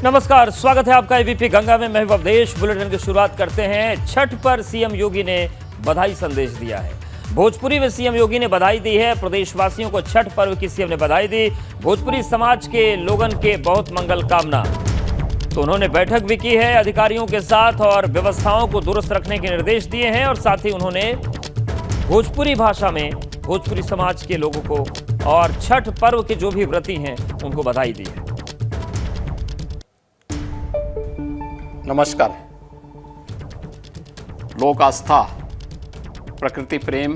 नमस्कार, स्वागत है आपका एबीपी गंगा में। मैं अवधेश। बुलेटिन की शुरुआत करते हैं। छठ पर सीएम योगी ने बधाई संदेश दिया है। भोजपुरी में सीएम योगी ने बधाई दी है। प्रदेशवासियों को छठ पर्व की सीएम ने बधाई दी। भोजपुरी समाज के लोगन के बहुत मंगल कामना। तो उन्होंने बैठक भी की है अधिकारियों के साथ और व्यवस्थाओं को दुरुस्त रखने के निर्देश दिए हैं और साथ ही उन्होंने भोजपुरी भाषा में भोजपुरी समाज के लोगों को और छठ पर्व के जो भी व्रती हैं उनको बधाई दी है। नमस्कार। लोक आस्था, प्रकृति प्रेम,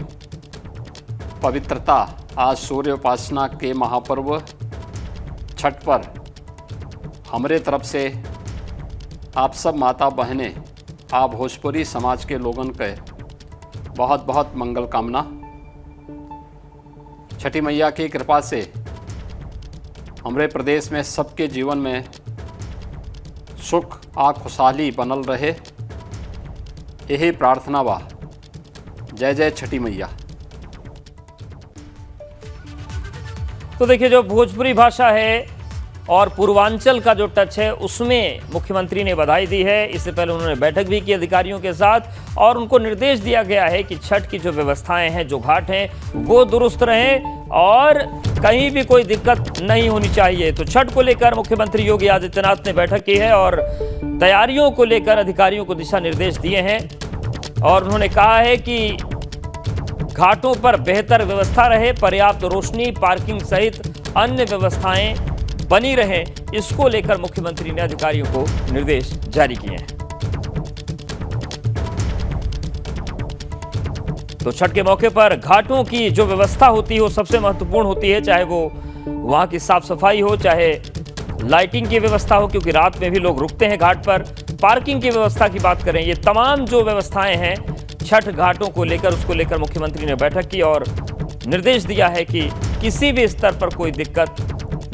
पवित्रता, आज सूर्य उपासना के महापर्व छठ पर हमारे तरफ से आप सब माता बहनें, आप भोजपुरी समाज के लोगन के बहुत बहुत मंगल कामना। छठी मैया की कृपा से हमारे प्रदेश में सबके जीवन में सुख आ खुशहाली बनल रहे, यही प्रार्थना बा। जय जय छठी मैया। तो देखिए, जो भोजपुरी भाषा है और पूर्वांचल का जो टच है उसमें मुख्यमंत्री ने बधाई दी है। इससे पहले उन्होंने बैठक भी की अधिकारियों के साथ और उनको निर्देश दिया गया है कि छठ की जो व्यवस्थाएं हैं, जो घाट हैं, वो दुरुस्त रहें और कहीं भी कोई दिक्कत नहीं होनी चाहिए। तो छठ को लेकर मुख्यमंत्री योगी आदित्यनाथ ने बैठक की है और तैयारियों को लेकर अधिकारियों को दिशा निर्देश दिए हैं और उन्होंने कहा है कि घाटों पर बेहतर व्यवस्था रहे, पर्याप्त रोशनी, पार्किंग सहित अन्य व्यवस्थाएं बनी रहे। इसको लेकर मुख्यमंत्री ने अधिकारियों को निर्देश जारी किए हैं। तो छठ के मौके पर घाटों की जो व्यवस्था होती है वो सबसे महत्वपूर्ण होती है, चाहे वो वहां की साफ सफाई हो, चाहे लाइटिंग की व्यवस्था हो, क्योंकि रात में भी लोग रुकते हैं घाट पर। पार्किंग की व्यवस्था की बात करें, ये तमाम जो व्यवस्थाएं हैं छठ घाटों को लेकर, उसको लेकर मुख्यमंत्री ने बैठक की और निर्देश दिया है कि किसी भी स्तर पर कोई दिक्कत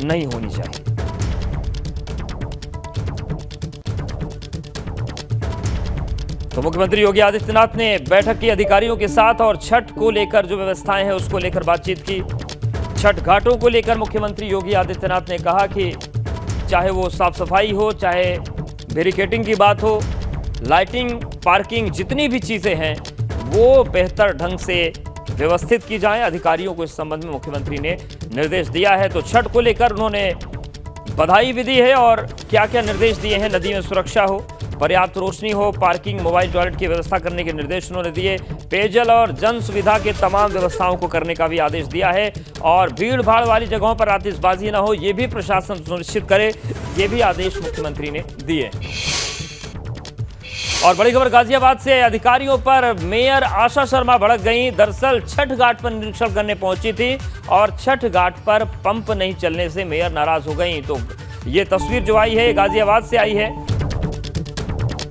नहीं होनी चाहिए। तो मुख्यमंत्री योगी आदित्यनाथ ने बैठक की अधिकारियों के साथ और छठ को लेकर जो व्यवस्थाएं हैं उसको लेकर बातचीत की। छठ घाटों को लेकर मुख्यमंत्री योगी आदित्यनाथ ने कहा कि चाहे वो साफ सफाई हो, चाहे बैरिकेडिंग की बात हो, लाइटिंग, पार्किंग, जितनी भी चीजें हैं वो बेहतर ढंग से व्यवस्थित की जाएं। अधिकारियों को इस संबंध में मुख्यमंत्री ने निर्देश दिया है। तो छठ को लेकर उन्होंने बधाई भी दी है और क्या क्या निर्देश दिए हैं। नदी में सुरक्षा हो, पर्याप्त रोशनी हो, पार्किंग, मोबाइल टॉयलेट की व्यवस्था करने के निर्देश उन्होंने दिए। पेयजल और जन सुविधा के तमाम व्यवस्थाओं को करने का भी आदेश दिया है और भीड़ भाड़ वाली जगहों पर आतिशबाजी न हो, ये भी प्रशासन सुनिश्चित करे, ये भी आदेश मुख्यमंत्री ने दिए। और बड़ी खबर गाजियाबाद से, अधिकारियों पर मेयर आशा शर्मा भड़क गई। दरअसल छठ घाट पर निरीक्षण करने पहुंची थी और छठ घाट पर पंप नहीं चलने से मेयर नाराज हो गई। तो ये तस्वीर जो आई है गाजियाबाद से आई है,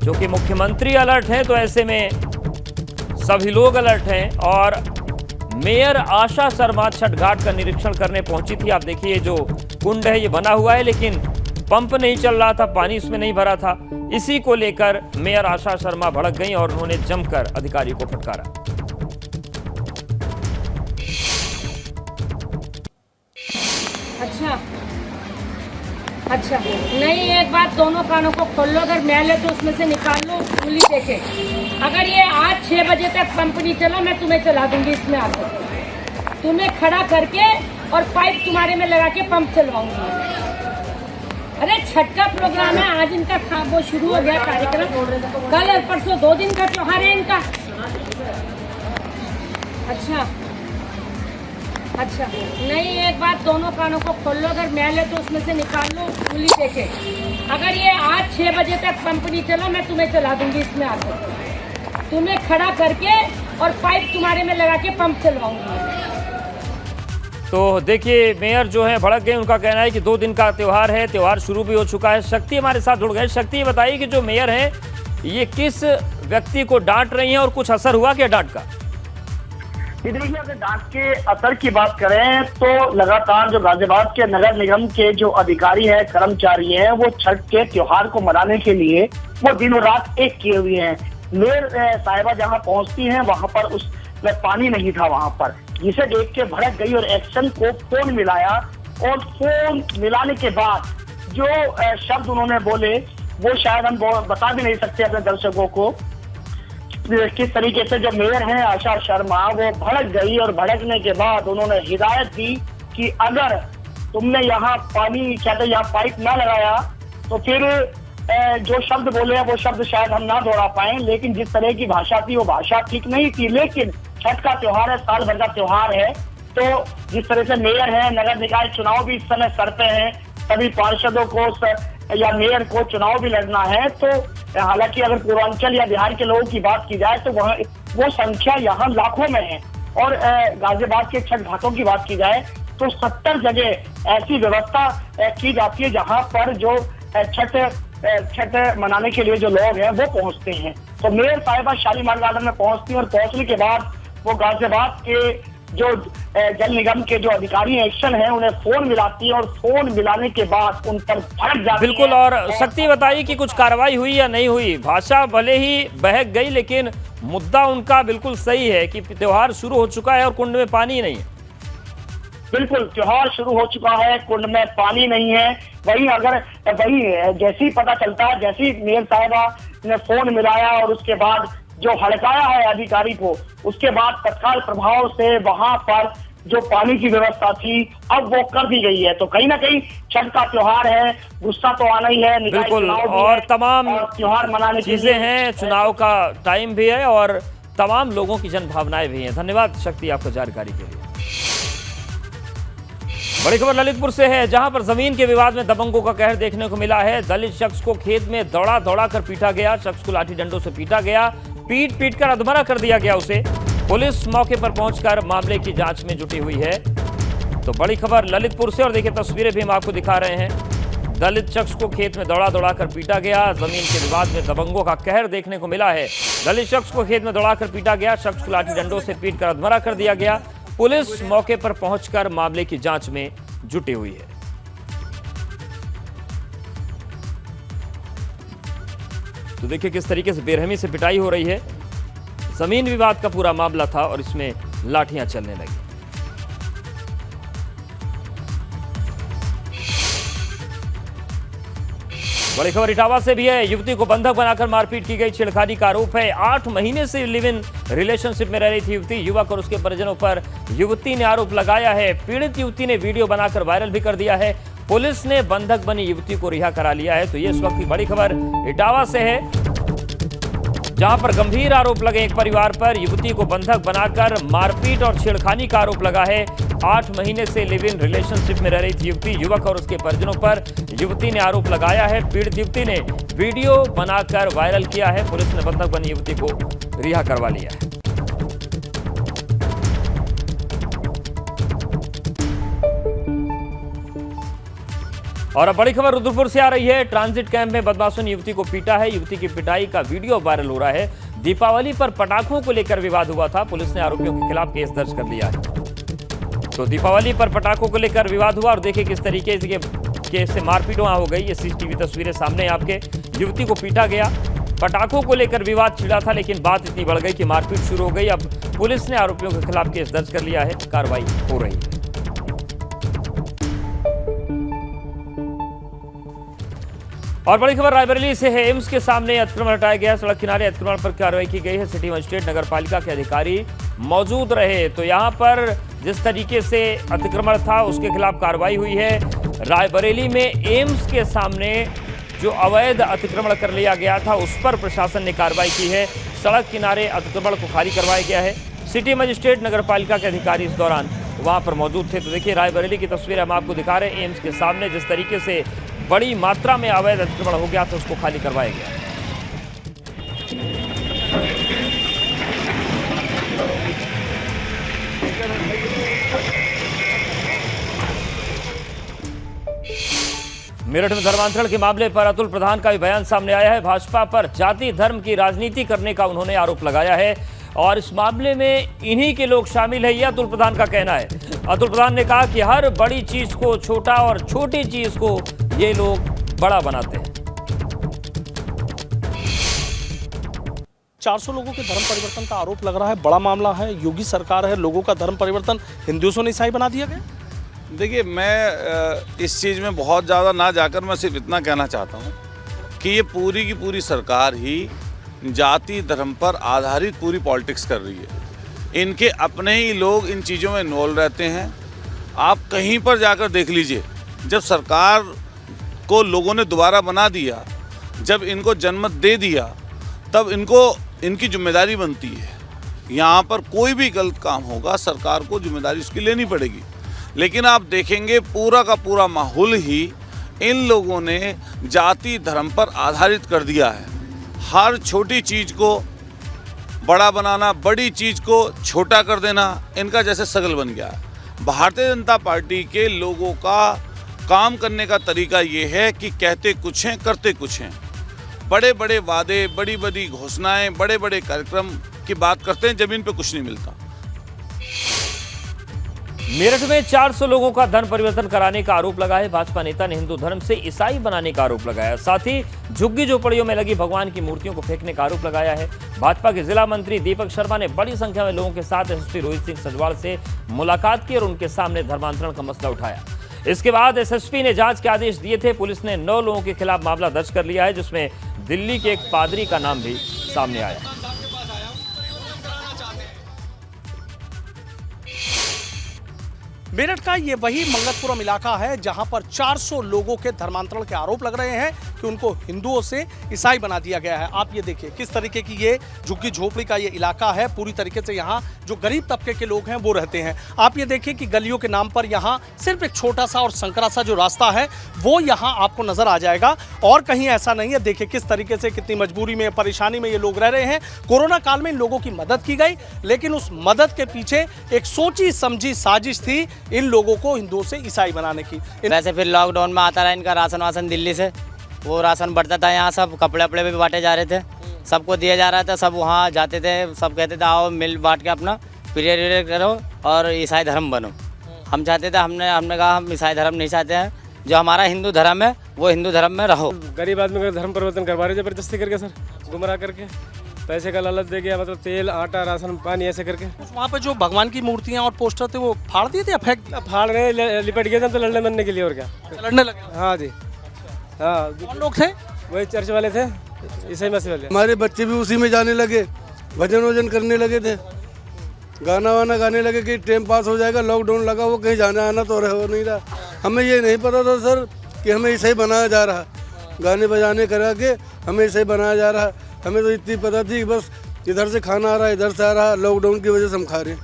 जो कि मुख्यमंत्री अलर्ट हैं, तो ऐसे में सभी लोग अलर्ट हैं और मेयर आशा शर्मा छठ घाट का निरीक्षण करने पहुंची थी। आप देखिए, जो कुंड है ये बना हुआ है लेकिन पंप नहीं चल रहा था, पानी उसमें नहीं भरा था। इसी को लेकर मेयर आशा शर्मा भड़क गई और उन्होंने जमकर अधिकारियों को फटकारा। अच्छा नहीं, एक बात, दोनों कानों को खोल लो, अगर मैल है तो उसमें से निकाल लो, खुली देखे। अगर ये आज 6 बजे तक पंप नहीं चला, मैं तुम्हें चला दूंगी इसमें आकर, तुम्हें खड़ा करके और पाइप तुम्हारे में लगा के पंप चलवाऊंगी। अरे छठ का प्रोग्राम है, आज इनका वो शुरू हो गया कार्यक्रम, कल और परसों 2 दिन का त्योहार है इनका। अच्छा नहीं, एक बात, दोनों कानों को खोल लो, अगर मैल है तो उसमें से निकाल लो, खुली देखे। अगर ये आज 6 बजे तक पंप नहीं चला, मैं तुम्हें चला दूंगी इसमें आकर, तुम्हें खड़ा करके और पाइप तुम्हारे में लगा के पंप चलवाऊंगी। तो देखिए, मेयर जो है भड़क गए। उनका कहना है कि 2 दिन का त्यौहार है, त्यौहार शुरू भी हो चुका है। शक्ति हमारे साथ जुड़ गए। शक्ति, ये बताइए कि जो मेयर हैं ये किस व्यक्ति को डांट रही हैं और कुछ असर हुआ क्या डांट का? देखिए, अगर डांट के असर की बात करें तो लगातार जो गाजियाबाद के नगर निगम के जो अधिकारी हैं, कर्मचारी हैं, वो छठ के त्योहार को मनाने के लिए वो दिनों रात एक किए हुए हैं। मेयर साहिबा जहां पहुंचती हैं वहां पर उस पानी नहीं था वहां पर, जिसे देख के भड़क गई और एक्शन को फोन मिलाया और फोन मिलाने के बाद जो शब्द उन्होंने बोले वो शायद हम बता भी नहीं सकते अपने दर्शकों को। किस तरीके से जो मेयर हैं आशा शर्मा, वो भड़क गई और भड़कने के बाद उन्होंने हिदायत दी कि अगर तुमने यहाँ पानी कहते यहाँ पाइप ना लगाया तो फिर जो शब्द बोले हैं वो शब्द शायद हम ना दोहरा पाए, लेकिन जिस तरह की भाषा थी वो भाषा ठीक नहीं थी। लेकिन छठ का त्योहार है, साल भर का त्योहार है, तो जिस तरह से मेयर है, नगर निकाय चुनाव भी इस समय सर पे हैं, सभी पार्षदों को या मेयर को चुनाव भी लड़ना है। तो हालांकि अगर पूर्वांचल या बिहार के लोगों की बात की जाए तो वह वो संख्या यहाँ लाखों में है। और गाजियाबाद के छठ घाटों की बात की जाए तो 70 जगह ऐसी व्यवस्था की जाती है जहाँ पर जो छठ मनाने के लिए जो लोग हैं वो पहुंचते हैं। तो मेयर साहिबा शालीमार गार्डन में पहुंचती है और पहुंचने के बाद वो गाजियाबाद के जो जल निगम के जो अधिकारी एक्शन है उन्हें फोन मिलाती है और फोन मिलाने के बाद उन पर भड़क जाती है। बिल्कुल। और शक्ति बताइए कि कुछ कार्रवाई हुई या नहीं हुई? भाषा भले ही बहक गई लेकिन मुद्दा उनका बिल्कुल सही है कि त्योहार शुरू हो चुका है और कुंड में पानी नहीं है। बिल्कुल, त्योहार शुरू हो चुका है, कुंड में पानी नहीं है। वही जैसे ही पता चलता है, जैसे ही मेयर साहिबा ने फोन मिलाया और उसके बाद जो हड़काया है अधिकारी को, उसके बाद तत्काल प्रभाव से वहां पर जो पानी की व्यवस्था थी अब वो कर दी गई है। तो कहीं ना कहीं छठ का त्योहार है, गुस्सा तो आना ही है। बिल्कुल, और तमाम त्योहार मनाने की चीजें हैं, चुनाव का टाइम भी है और तमाम लोगों की जन भावनाएं भी हैं। धन्यवाद शक्ति आपको जानकारी के लिए। बड़ी खबर ललितपुर से है, जहां पर जमीन के विवाद में दबंगों का कहर देखने को मिला है। दलित शख्स को खेत में दौड़ा कर पीटा गया, शख्स को लाठी डंडों से पीटा गया, पीट कर अधमरा कर दिया गया उसे। पुलिस मौके पर पहुंचकर मामले की जांच में जुटी हुई है। तो बड़ी खबर ललितपुर से, और देखिए तस्वीरें भी हम आपको दिखा रहे हैं। दलित शख्स को खेत में दौड़ा कर पीटा गया, जमीन के विवाद में दबंगों का कहर देखने को मिला है। दलित शख्स को खेत में दौड़ाकर पीटा गया, शख्स को लाठी डंडों से पीट कर अधमरा कर दिया गया। पुलिस मौके पर पहुंचकर मामले की जांच में जुटी हुई है। तो देखिए किस तरीके से बेरहमी से पिटाई हो रही है। जमीन विवाद का पूरा मामला था और इसमें लाठियां चलने लगी। बड़ी खबर इटावा से भी है, युवती को बंधक बनाकर मारपीट की गई, छेड़खानी का आरोप है। 8 महीने से लिव इन रिलेशनशिप में रह रही थी युवती। युवक और उसके परिजनों पर युवती ने आरोप लगाया है। पीड़ित युवती ने वीडियो बनाकर वायरल भी कर दिया है। पुलिस ने बंधक बनी युवती को रिहा करा लिया है। तो ये इस वक्त की बड़ी खबर इटावा से है, जहां पर गंभीर आरोप लगे एक परिवार पर। युवती को बंधक बनाकर मारपीट और छेड़खानी का आरोप लगा है। 8 महीने से लिव इन रिलेशनशिप में रह रही थी युवती। युवक और उसके परिजनों पर युवती ने आरोप लगाया है। पीड़ित युवती ने वीडियो बनाकर वायरल किया है। पुलिस ने बंधक बनी युवती को रिहा करवा लिया है। और अब बड़ी खबर रुद्रपुर से आ रही है। ट्रांजिट कैंप में बदमाशों ने युवती को पीटा है। युवती की पिटाई का वीडियो वायरल हो रहा है। दीपावली पर पटाखों को लेकर विवाद हुआ था। पुलिस ने आरोपियों के खिलाफ केस दर्ज कर लिया है। तो दीपावली पर पटाखों को लेकर विवाद हुआ और देखिए किस तरीके से मारपीट वहां हो गई। ये सीसीटीवी तस्वीरें सामने आपके। युवती को पीटा गया, पटाखों को लेकर विवाद छिड़ा था, लेकिन बात इतनी बढ़ गई कि मारपीट शुरू हो गई। अब पुलिस ने आरोपियों के खिलाफ केस दर्ज कर लिया है। कार्रवाई हो रही है। और बड़ी खबर रायबरेली से है। एम्स के सामने अतिक्रमण हटाया गया। सड़क किनारे अतिक्रमण पर कार्रवाई की गई है। सिटी मजिस्ट्रेट नगर पालिका के अधिकारी मौजूद रहे। तो यहां पर जिस तरीके से अतिक्रमण था उसके खिलाफ कार्रवाई हुई है। रायबरेली में एम्स के सामने जो अवैध अतिक्रमण कर लिया गया था उस पर प्रशासन ने कार्रवाई की है। सड़क किनारे अतिक्रमण को खाली करवाया गया है। सिटी मजिस्ट्रेट नगर पालिका के अधिकारी इस दौरान वहां पर मौजूद थे। तो देखिए रायबरेली की तस्वीर हम आपको दिखा रहे हैं। एम्स के सामने जिस तरीके से बड़ी मात्रा में अवैध अतिक्रमण हो गया था उसको खाली करवाया गया। मेरठ में धर्मांतरण के मामले पर अतुल प्रधान का भी बयान सामने आया है। भाजपा पर जाति धर्म की राजनीति करने का उन्होंने आरोप लगाया है और इस मामले में इन्हीं के लोग शामिल है, यह अतुल प्रधान का कहना है। अतुल प्रधान ने कहा कि हर बड़ी चीज को छोटा और छोटी चीज को ये लोग बड़ा बनाते हैं। 400 लोगों के धर्म परिवर्तन का आरोप लग रहा है। बड़ा मामला है। योगी सरकार है, लोगों का धर्म परिवर्तन हिंदुओं से ईसाई बना दिया गया। देखिए, मैं इस चीज़ में बहुत ज़्यादा ना जाकर मैं सिर्फ इतना कहना चाहता हूँ कि ये पूरी की पूरी सरकार ही जाति धर्म पर आधारित पूरी पॉलिटिक्स कर रही है। इनके अपने ही लोग इन चीज़ों में इन्वॉल्व रहते हैं। आप कहीं पर जाकर देख लीजिए, जब सरकार को लोगों ने दोबारा बना दिया, जब इनको जनमत दे दिया, तब इनकी जिम्मेदारी बनती है। यहाँ पर कोई भी गलत काम होगा, सरकार को जिम्मेदारी उसकी लेनी पड़ेगी। लेकिन आप देखेंगे पूरा का पूरा माहौल ही इन लोगों ने जाति धर्म पर आधारित कर दिया है। हर छोटी चीज़ को बड़ा बनाना, बड़ी चीज़ को छोटा कर देना इनका जैसे सगल बन गया है। भारतीय जनता पार्टी के लोगों का काम करने का तरीका ये है कि कहते कुछ हैं, करते कुछ हैं। बड़े बड़े वादे, बड़ी बड़ी घोषणाएं, बड़े बड़े कार्यक्रम की बात करते हैं, जमीन पे कुछ नहीं मिलता। मेरठ में 400 लोगों का धर्म परिवर्तन कराने का आरोप लगा है। भाजपा नेता ने हिंदू धर्म से ईसाई बनाने का आरोप लगाया। साथ ही झुग्गी झोपड़ियों में लगी भगवान की मूर्तियों को फेंकने का आरोप लगाया है। भाजपा के जिला मंत्री दीपक शर्मा ने बड़ी संख्या में लोगों के साथ एसएसपी रोहित सिंह सजवाल से मुलाकात की और उनके सामने धर्मांतरण का मसला उठाया। इसके बाद एसएसपी ने जांच के आदेश दिए थे। पुलिस ने 9 लोगों के खिलाफ मामला दर्ज कर लिया है, जिसमें दिल्ली के एक पादरी का नाम भी सामने आया। मेरठ का ये वही मंगतपुरम इलाका है जहां पर 400 लोगों के धर्मांतरण के आरोप लग रहे हैं कि उनको हिंदुओं से ईसाई बना दिया गया है। आप ये देखिए किस तरीके की ये झुग्गी झोपड़ी का ये इलाका है। पूरी तरीके से यहाँ जो गरीब तबके के लोग हैं वो रहते हैं। आप ये देखिए कि गलियों के नाम पर यहाँ सिर्फ एक छोटा सा और संकरा सा जो रास्ता है वो यहाँ आपको नजर आ जाएगा, और कहीं ऐसा नहीं है। देखिए किस तरीके से, कितनी मजबूरी में, परेशानी में ये लोग रह रहे हैं। कोरोना काल में इन लोगों की मदद की गई, लेकिन उस मदद के पीछे एक सोची समझी साजिश थी इन लोगों को हिंदुओं से ईसाई बनाने की। वैसे फिर लॉकडाउन में आता रहा इनका राशन वासन दिल्ली से, वो राशन बढ़ता था। यहाँ सब कपड़े वपड़े भी बांटे जा रहे थे, सबको दिया जा रहा था। सब वहाँ जाते थे, सब कहते थे आओ मिल बांट के अपना पीरियड करो और ईसाई धर्म बनो। हम चाहते थे, हमने कहा हम ईसाई धर्म नहीं चाहते हैं, जो हमारा हिंदू धर्म है वो हिंदू धर्म में रहो। गरीब आदमी का धर्म परिवर्तन करवा रहे जबरदस्ती करके सर, गुमराह करके पैसे का लालच दे गया, मतलब तेल आटा राशन पानी ऐसे करके। वहाँ पे जो भगवान की मूर्तियाँ और पोस्टर थे वो फाड़ दिए थे या फेंक? फाड़ गए, लिपट गए थे तो लड़ने बनने के लिए, और क्या लड़ने लगे? हाँ जी, हाँ। कौन लोग थे? वही चर्च वाले थे, ईसाई मसीह वाले। हमारे बच्चे भी उसी में जाने लगे, भजन वजन करने लगे थे, गाना वाना गाने लगे कि टाइम पास हो जाएगा। लॉकडाउन लगा, वो कहीं जाना आना तो हो नहीं रहा। हमें ये नहीं पता था सर कि हमें ईसाई बनाया जा रहा, गाने बजाने करा के हमें ईसाई बनाया जा रहा। हमें तो इतनी पता थी कि बस इधर से खाना आ रहा है, इधर से आ रहा, लॉकडाउन की वजह से हम खा रहे हैं।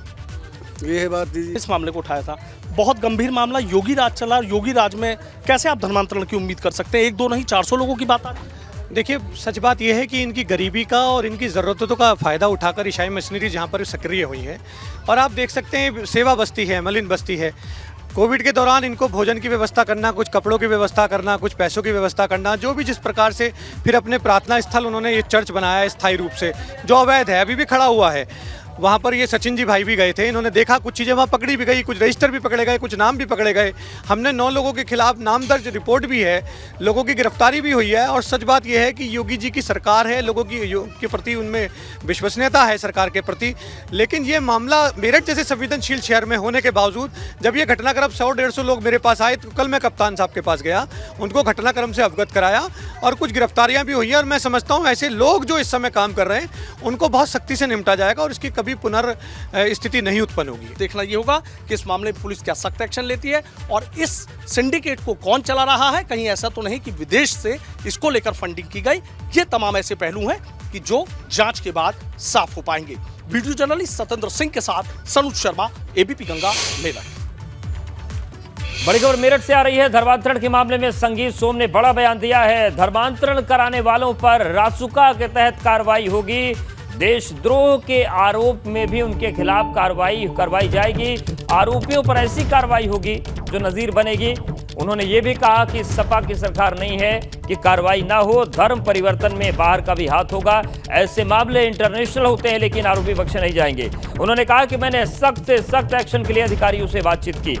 ये है बात थी। इस मामले को उठाया था, बहुत गंभीर मामला। योगी राज चला, योगी राज में कैसे आप धर्मांतरण की उम्मीद कर सकते हैं? एक दो नहीं, 400 लोगों की बात आ रही है। देखिए, सच बात यह है कि इनकी गरीबी का और इनकी ज़रूरतों का फ़ायदा उठाकर ईसाई मिशनरी जहाँ पर सक्रिय हुई है। और आप देख सकते हैं सेवा बस्ती है, मलिन बस्ती है। कोविड के दौरान इनको भोजन की व्यवस्था करना, कुछ कपड़ों की व्यवस्था करना, कुछ पैसों की व्यवस्था करना, जो भी जिस प्रकार से फिर अपने प्रार्थना स्थल उन्होंने ये चर्च बनाया है स्थायी रूप से, जो अवैध है, अभी भी खड़ा हुआ है। वहाँ पर ये सचिन जी भाई भी गए थे, इन्होंने देखा कुछ चीज़ें वहाँ पकड़ी भी गई, कुछ रजिस्टर भी पकड़े गए, कुछ नाम भी पकड़े गए। हमने 9 लोगों के खिलाफ नाम दर्ज रिपोर्ट भी है, लोगों की गिरफ्तारी भी हुई है। और सच बात यह है कि योगी जी की सरकार है, लोगों की के प्रति उनमें विश्वसनीयता है सरकार के प्रति। लेकिन ये मामला मेरठ जैसे संवेदनशील शहर में होने के बावजूद जब ये घटनाक्रम 100-150 लोग मेरे पास आए, तो कल मैं कप्तान साहब के पास गया, उनको घटनाक्रम से अवगत कराया और कुछ गिरफ्तारियाँ भी हुई हैं। और मैं समझता हूँ ऐसे लोग जो इस समय काम कर रहे हैं उनको बहुत सख्ती से निपटा जाएगा और इसकी कभी स्थिति नहीं उत्पन्न होगी। देखना ये होगा कि इस मामले में पुलिस क्या सख्त एक्शन लेती है और इस सिंडिकेट को कौन चला रहा है। कहीं ऐसा तो नहीं कि विदेश से इसको लेकर फंडिंग की गई। ये तमाम ऐसे पहलू हैं कि जो जांच के बाद साफ हो पाएंगे। वीडियो जर्नलिस्ट सतेंद्र सिंह के साथ सनुज शर्मा, एबीपी गंगा, मेरठ। बड़ी खबर मेरठ से आ रही है। धर्मांतरण के मामले में संगीत सोम ने बड़ा बयान दिया है। धर्मांतरण कराने वालों पर रासुका के तहत कार्रवाई होगी। देशद्रोह के आरोप में भी उनके खिलाफ कार्रवाई करवाई जाएगी। आरोपियों पर ऐसी कार्रवाई होगी जो नजीर बनेगी। उन्होंने ये भी कहा कि सपा की सरकार नहीं है कि कार्रवाई ना हो, धर्म परिवर्तन में बाहर का भी हाथ होगा। ऐसे मामले इंटरनेशनल होते हैं, लेकिन आरोपी बख्शे नहीं जाएंगे। उन्होंने कहा कि मैंने सख्त से सख्त एक्शन के लिए अधिकारियों से बातचीत की।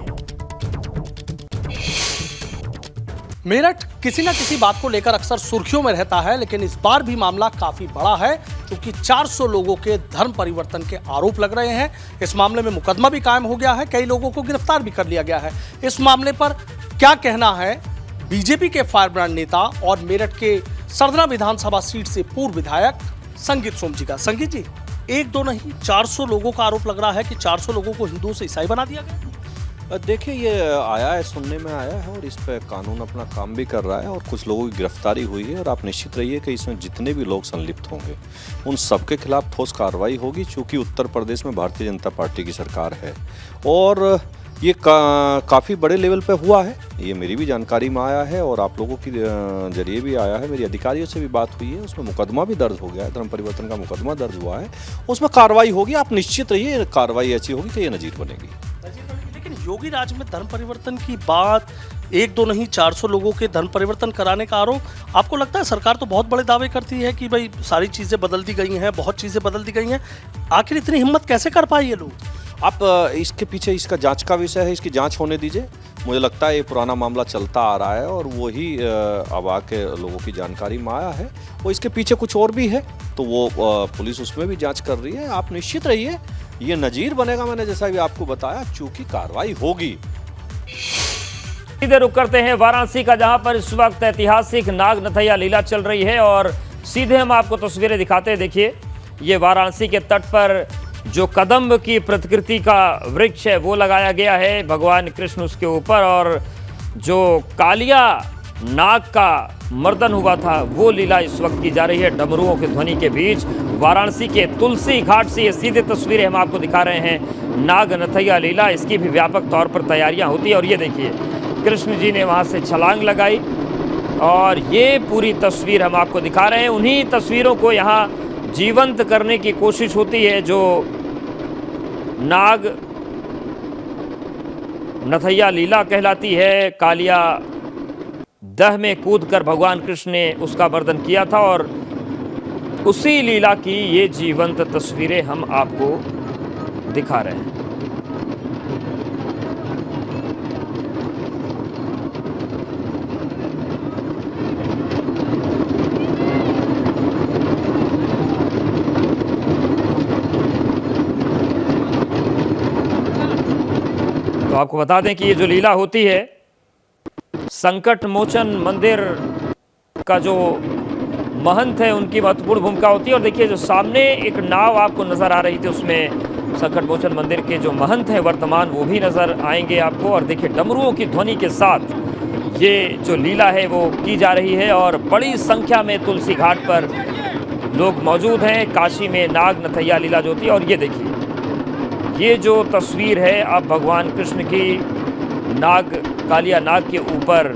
मेरठ किसी न किसी बात को लेकर अक्सर सुर्खियों में रहता है, लेकिन इस बार भी मामला काफी बड़ा है क्योंकि 400 लोगों के धर्म परिवर्तन के आरोप लग रहे हैं। इस मामले में मुकदमा भी कायम हो गया है, कई लोगों को गिरफ्तार भी कर लिया गया है। इस मामले पर क्या कहना है बीजेपी के फायरब्रांड नेता और मेरठ के सरदना विधानसभा सीट से पूर्व विधायक संगीत सोम जी का। संगीत जी, एक दो नहीं 400 लोगों का आरोप लग रहा है कि 400 लोगों को हिंदुओं से ईसाई बना दिया गया। देखिए, ये आया है, सुनने में आया है और इस पर कानून अपना काम भी कर रहा है और कुछ लोगों की गिरफ्तारी हुई है। और आप निश्चित रहिए कि इसमें जितने भी लोग संलिप्त होंगे उन सबके खिलाफ ठोस कार्रवाई होगी, चूँकि उत्तर प्रदेश में भारतीय जनता पार्टी की सरकार है और ये काफ़ी बड़े लेवल पे हुआ है। ये मेरी भी जानकारी में आया है और आप लोगों के जरिए भी आया है, मेरी अधिकारियों से भी बात हुई है, उसमें मुकदमा भी दर्ज हो गया है, धर्म परिवर्तन का मुकदमा दर्ज हुआ है, उसमें कार्रवाई होगी। आप निश्चित रहिए, कार्रवाई ऐसी होगी कि ये नज़ीर बनेगी। लेकिन योगी राज में धर्म परिवर्तन की बात, एक दो नहीं 400 लोगों के धर्म परिवर्तन कराने का आरोप, आपको लगता है सरकार तो बहुत बड़े दावे करती है कि भाई सारी चीज़ें बदल दी गई हैं, बहुत चीज़ें बदल दी गई हैं, आखिर इतनी हिम्मत कैसे कर पाए ये लोग? आप इसके पीछे इसका जांच का विषय है, इसकी जांच होने दीजिए। मुझे लगता है ये पुराना मामला चलता आ रहा है और वही अब आके लोगों की जानकारी में आया है। वो इसके पीछे कुछ और भी है तो वो पुलिस उसमें भी जांच कर रही है। आप निश्चित रहिए, ये नज़ीर बनेगा, मैंने जैसा भी आपको बताया, चूँकि कार्रवाई होगी। सीधे रुक करते हैं वाराणसी का, जहां पर इस वक्त ऐतिहासिक नाग नथैया लीला चल रही है और सीधे हम आपको तस्वीरें दिखाते हैं। देखिए, ये वाराणसी के तट पर जो कदम्ब की प्रतिकृति का वृक्ष है वो लगाया गया है, भगवान कृष्ण उसके ऊपर, और जो कालिया नाग का मर्दन हुआ था वो लीला इस वक्त की जा रही है डमरुओं की ध्वनि के बीच। वाराणसी के तुलसी घाट से ये सीधे तस्वीरें हम आपको दिखा रहे हैं नाग नथैया लीला। इसकी भी व्यापक तौर पर तैयारियां होती है और ये देखिए कृष्ण जी ने वहाँ से छलांग लगाई और ये पूरी तस्वीर हम आपको दिखा रहे हैं। उन्हीं तस्वीरों को यहाँ जीवंत करने की कोशिश होती है जो नाग नथैया लीला कहलाती है। कालिया दह में कूदकर भगवान कृष्ण ने उसका वर्णन किया था और उसी लीला की ये जीवंत तस्वीरें हम आपको दिखा रहे हैं। तो आपको बता दें कि ये जो लीला होती है संकट मोचन मंदिर का जो महंत है उनकी महत्वपूर्ण भूमिका होती है। और देखिए जो सामने एक नाव आपको नज़र आ रही थी उसमें संकट मोचन मंदिर के जो महंत हैं वर्तमान वो भी नज़र आएंगे आपको। और देखिए डमरुओं की ध्वनि के साथ ये जो लीला है वो की जा रही है और बड़ी संख्या में तुलसी घाट पर लोग मौजूद हैं। काशी में नाग नथैया लीला जो होती है। और ये देखिए ये जो तस्वीर है अब भगवान कृष्ण की नाग कालिया नाग के ऊपर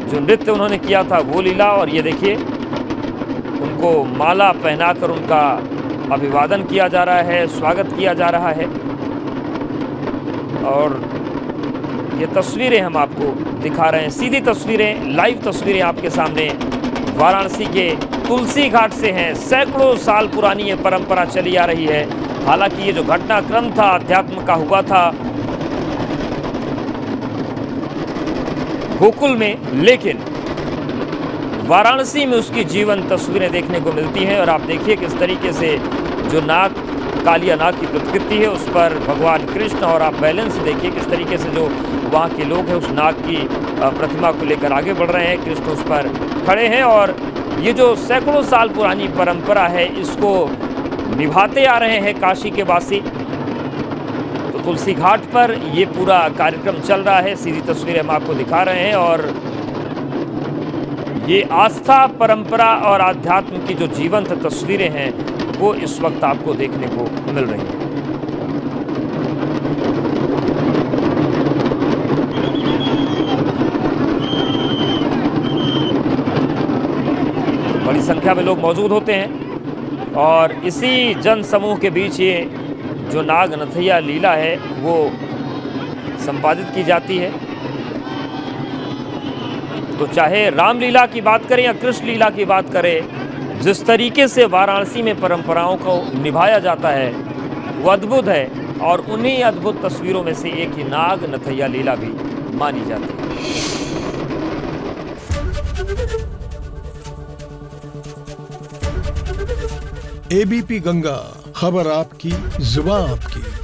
जो नृत्य उन्होंने किया था वो लीला। और ये देखिए उनको माला पहनाकर उनका अभिवादन किया जा रहा है, स्वागत किया जा रहा है। और ये तस्वीरें हम आपको दिखा रहे हैं, सीधी तस्वीरें, लाइव तस्वीरें आपके सामने वाराणसी के तुलसी घाट से हैं। सैकड़ों साल पुरानी ये परंपरा चली आ रही है। हालांकि ये जो घटनाक्रम था अध्यात्म का हुआ था गोकुल में, लेकिन वाराणसी में उसकी जीवन तस्वीरें देखने को मिलती हैं। और आप देखिए किस तरीके से जो नाग कालिया नाग की प्रतिकृति है उस पर भगवान कृष्ण, और आप बैलेंस देखिए किस तरीके से जो वहाँ के लोग हैं उस नाग की प्रतिमा को लेकर आगे बढ़ रहे हैं, कृष्ण उस पर खड़े हैं। और ये जो सैकड़ों साल पुरानी परंपरा है इसको निभाते आ रहे हैं काशी के वासी। तो तुलसी घाट पर ये पूरा कार्यक्रम चल रहा है, सीधी तस्वीरें हम आपको दिखा रहे हैं। और ये आस्था, परंपरा और आध्यात्म की जो जीवंत तस्वीरें हैं वो इस वक्त आपको देखने को मिल रही हैं। बड़ी संख्या में लोग मौजूद होते हैं और इसी जन समूह के बीच ये जो नाग नथैया लीला है वो संपादित की जाती है। तो चाहे रामलीला की बात करें या कृष्ण लीला की बात करें, जिस तरीके से वाराणसी में परंपराओं को निभाया जाता है वो अद्भुत है। और उन्हीं अद्भुत तस्वीरों में से एक ही नाग नथैया लीला भी मानी जाती है। एबीपी गंगा, खबर आपकी, जुबान आपकी।